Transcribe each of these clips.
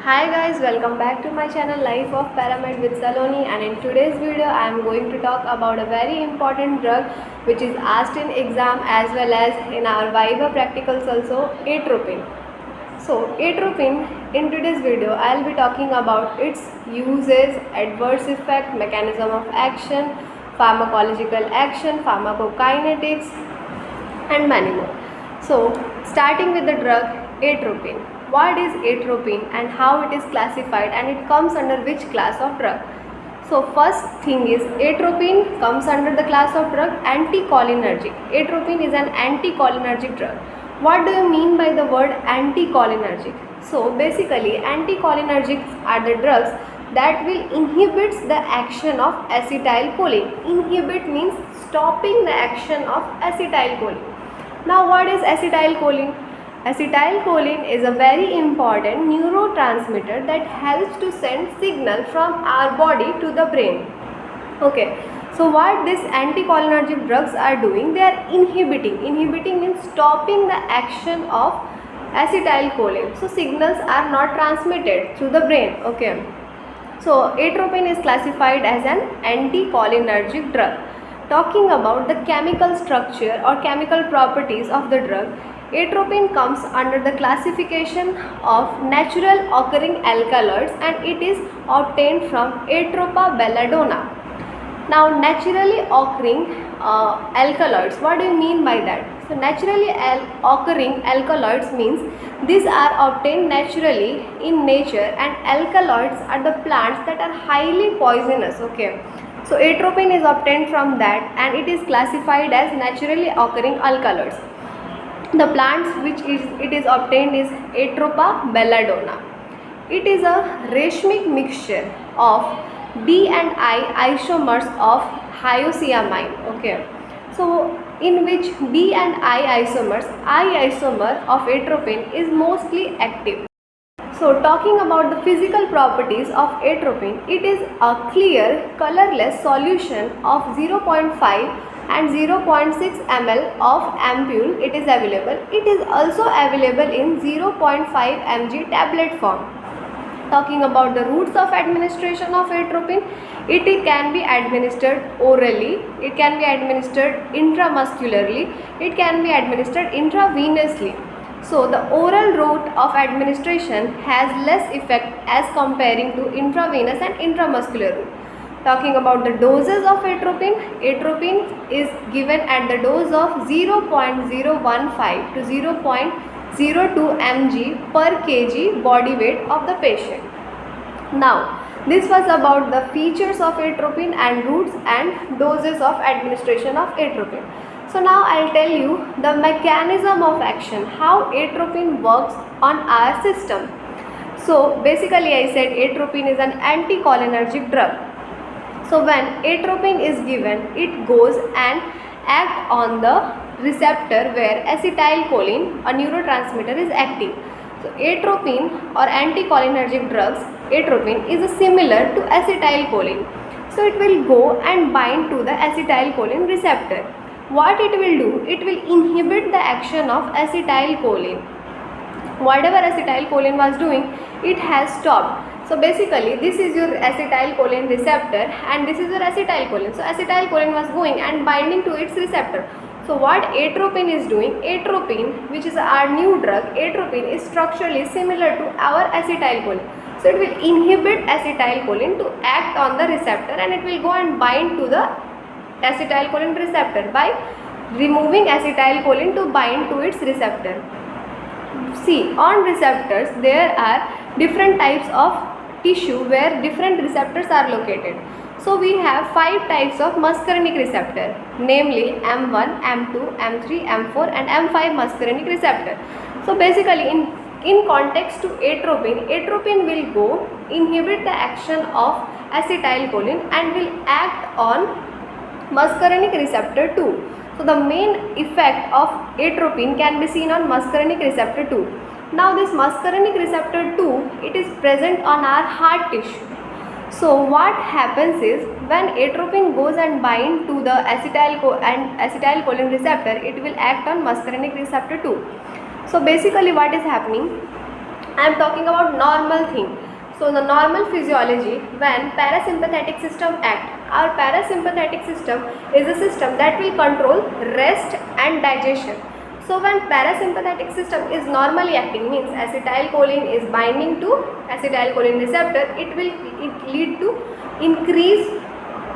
Hi guys, welcome back to my channel Life of Paramed with Saloni, and in today's video I am going to talk about a very important drug which is asked in exam as well as in our Viva practicals also, atropine. So atropine, in today's video I will be talking about its uses, adverse effect, mechanism of action, pharmacological action, pharmacokinetics and many more. So starting with the drug atropine. What is atropine and how it is classified and it comes under which class of drug? So first thing is atropine comes under the class of drug anticholinergic. Atropine is an anticholinergic drug. What do you mean by the word anticholinergic? So basically anticholinergics are the drugs that will inhibit the action of acetylcholine. Inhibit means stopping the action of acetylcholine. Now what is acetylcholine? Acetylcholine is a very important neurotransmitter that helps to send signal from our body to the brain. Okay, so what these anticholinergic drugs are doing, they are inhibiting. Inhibiting means stopping the action of acetylcholine. So signals are not transmitted through the brain. Okay, so atropine is classified as an anticholinergic drug. Talking about the chemical structure or chemical properties of the drug, atropine comes under the classification of natural occurring alkaloids and it is obtained from Atropa belladonna. Now naturally occurring alkaloids, what do you mean by that? So naturally occurring alkaloids means these are obtained naturally in nature, and alkaloids are the plants that are highly poisonous. Okay, so atropine is obtained from that and it is classified as naturally occurring alkaloids. The plants which it is obtained is Atropa belladonna. It is a racemic mixture of D and I isomers of hyoscyamine. Okay, so in which D and I isomers, I isomer of atropine is mostly active. So talking about the physical properties of atropine, it is a clear colorless solution of 0.5 and 0.6 ml of ampule. It is available. It is also available in 0.5 mg tablet form. Talking about the routes of administration of atropine, it can be administered orally, it can be administered intramuscularly, it can be administered intravenously. So the oral route of administration has less effect as comparing to intravenous and intramuscular route. Talking about the doses of atropine, atropine is given at the dose of 0.015 to 0.02 mg per kg body weight of the patient. Now, this was about the features of atropine and routes and doses of administration of atropine. So now I'll tell you the mechanism of action, how atropine works on our system. So basically I said atropine is an anticholinergic drug. So when atropine is given, it goes and acts on the receptor where acetylcholine, a neurotransmitter, is active. So atropine or anticholinergic drugs, atropine is similar to acetylcholine. So it will go and bind to the acetylcholine receptor. What it will do? It will inhibit the action of acetylcholine. Whatever acetylcholine was doing, it has stopped. So basically this is your acetylcholine receptor and this is your acetylcholine. So acetylcholine was going and binding to its receptor. So what atropine is doing, atropine, which is our new drug, atropine is structurally similar to our acetylcholine. So it will inhibit acetylcholine to act on the receptor and it will go and bind to the acetylcholine receptor by removing acetylcholine to bind to its receptor. See, on receptors there are different types of tissue where different receptors are located. So we have 5 types of muscarinic receptor, namely M1, M2, M3, M4 and M5 muscarinic receptor. So basically in context to atropine, atropine will go inhibit the action of acetylcholine and will act on muscarinic receptor 2. So the main effect of atropine can be seen on muscarinic receptor 2. Now this muscarinic receptor 2, it is present on our heart tissue. So what happens is when atropine goes and bind to the acetylcholine receptor, it will act on muscarinic receptor 2. So basically what is happening, I am talking about normal thing. So the normal physiology, when parasympathetic system act, our parasympathetic system is a system that will control rest and digestion. So when parasympathetic system is normally acting, means acetylcholine is binding to acetylcholine receptor, it lead to increase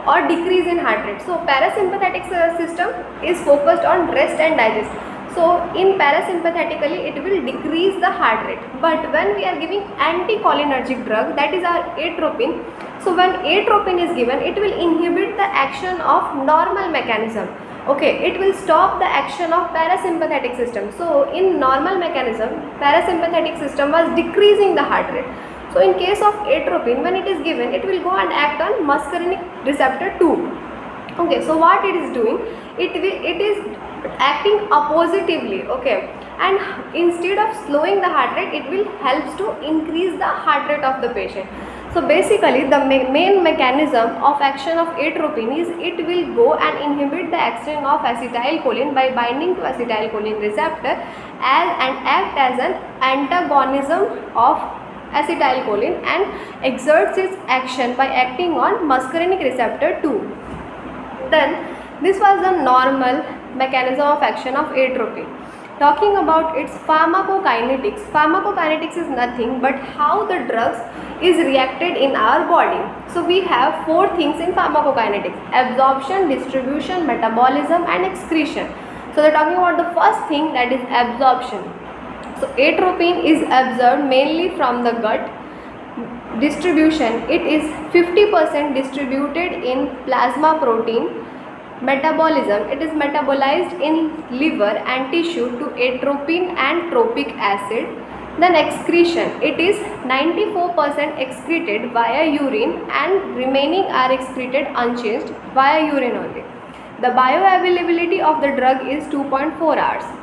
or decrease in heart rate. So parasympathetic system is focused on rest and digest. So in parasympathetically it will decrease the heart rate. But when we are giving anticholinergic drug, that is our atropine, so when atropine is given, it will inhibit the action of normal mechanism. Okay, it will stop the action of parasympathetic system. So in normal mechanism, parasympathetic system was decreasing the heart rate. So in case of atropine, when it is given, it will go and act on muscarinic receptor 2. Okay, so what it is doing, it is acting oppositively. Okay, and instead of slowing the heart rate, it will helps to increase the heart rate of the patient. So basically the main mechanism of action of atropine is it will go and inhibit the action of acetylcholine by binding to acetylcholine receptor and act as an antagonism of acetylcholine and exerts its action by acting on muscarinic receptor 2. Then this was the normal mechanism of action of atropine. Talking about its pharmacokinetics, pharmacokinetics is nothing but how the drugs is reacted in our body. So we have 4 things in pharmacokinetics: absorption, distribution, metabolism and excretion. So they are talking about the first thing, that is absorption. So atropine is absorbed mainly from the gut. Distribution, it is 50% distributed in plasma protein. Metabolism, it is metabolized in liver and tissue to atropine and tropic acid. Then excretion, it is 94% excreted via urine and remaining are excreted unchanged via urine only. The bioavailability of the drug is 2.4 hours.